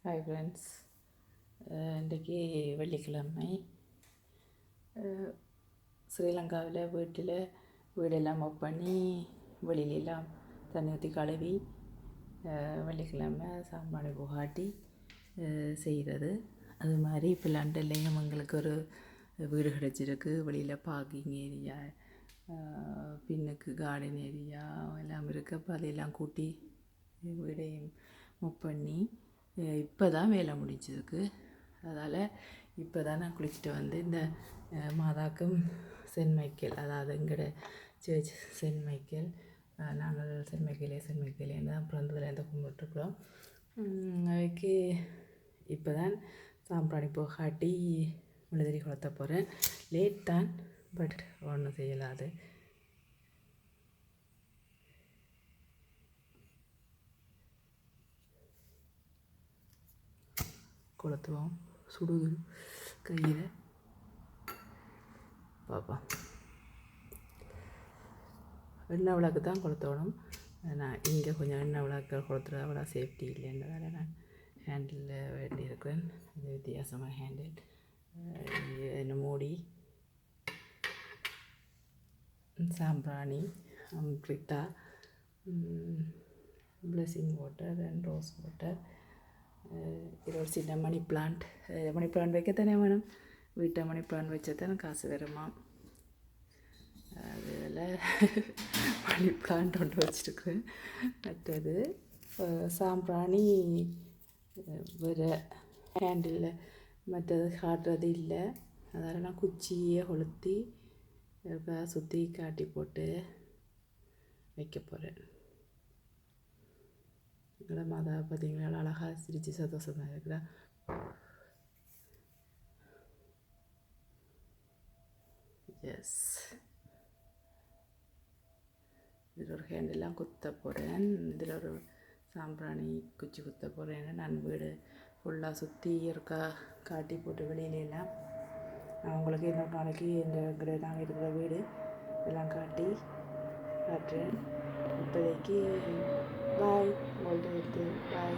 Hi friends. இன்றைக்கி வெள்ளிக்கிழமை. ஸ்ரீலங்காவில் வீடெல்லாம் மொப் பண்ணி வெளியிலெல்லாம் தண்ணி ஊற்றி கழுவி வெள்ளிக்கிழமை சாம்பிராணி புகாட்டி செய்கிறது. அது மாதிரி இப்போ லண்டன்லேயும் எங்களுக்கு ஒரு வீடு கிடச்சிருக்கு. வெளியில் பார்க்கிங் ஏரியா, பின்னுக்கு கார்டன் ஏரியா எல்லாம் இருக்குது. அப்போ அதையெல்லாம் கூட்டி வீடையும் மொப் பண்ணி இப்போ தான் வேலை முடிஞ்சிருக்கு. அதால் இப்போ தான் நான் குளிச்சுட்டு வந்து இந்த மாதாக்கும் சென்ட் மைக்கேல், அதாவது எங்களோட சர்ச் சென்ட் மைக்கேல், நாங்கள் சென்ட் மைக்கேலே தான் பிறந்ததுலேருந்து கும்பிட்டுருக்குறோம். அதுக்கு இப்போ தான் சாம்பிராணி புகாட்டி முழுதிரி கொளுத்த போகிறேன். லேட் தான், பட் ஒன்றும் செய்யலாது. கொளுத்துவோம். சுடுது கையில். பாப்பா எண்ணெய் விளக்கு தான் கொளுத்தணும். நான் இங்கே கொஞ்சம் எண்ணெய் விளக்குகள் கொளுத்துறது அவ்வளோ சேஃப்டி இல்லைன்றதால நான் ஹேண்டில் வேண்டியிருக்கிறேன். இது வித்தியாசமாக ஹேண்டில். என்ன மூடி சாம்பிராணி, Amrita, blessing water and rose water. இது ஒரு சின்ன மணி பிளான்ட் வைக்கத்தானே வேணும். வீட்டை மணி பிளான்ட் வச்சாத்தானே காசு வருமா. அதில் மணி பிளான்ட் ஒன்று வச்சுருக்குறேன். மற்றது சாம்பிராணி வேறு ஹேண்டில் மற்றது காட்டுறது இல்லை. அதால் நான் குச்சியை கொளுத்தி சுற்றி காட்டி போட்டு வைக்க போகிறேன். எங்களோட மாதா பார்த்தீங்களா அழகாக சிரித்து சந்தோஷமாக இருக்கிறா. எஸ், இதில் ஒரு ஹேண்டெல்லாம் குத்த போகிறேன். இதில் ஒரு சாம்பிராணி குச்சி குத்த போகிறேன். நான் வீடு ஃபுல்லாக சுற்றி இருக்கா காட்டி போட்டு வெளியிலெல்லாம் நான் உங்களுக்கு இன்னொரு நாளைக்கு இந்த நாங்கள் இருக்கிற வீடு எல்லாம் காட்டுறேன். இப்போதைக்கு பாய், உங்கள்கிட்ட எடுத்து பாய்.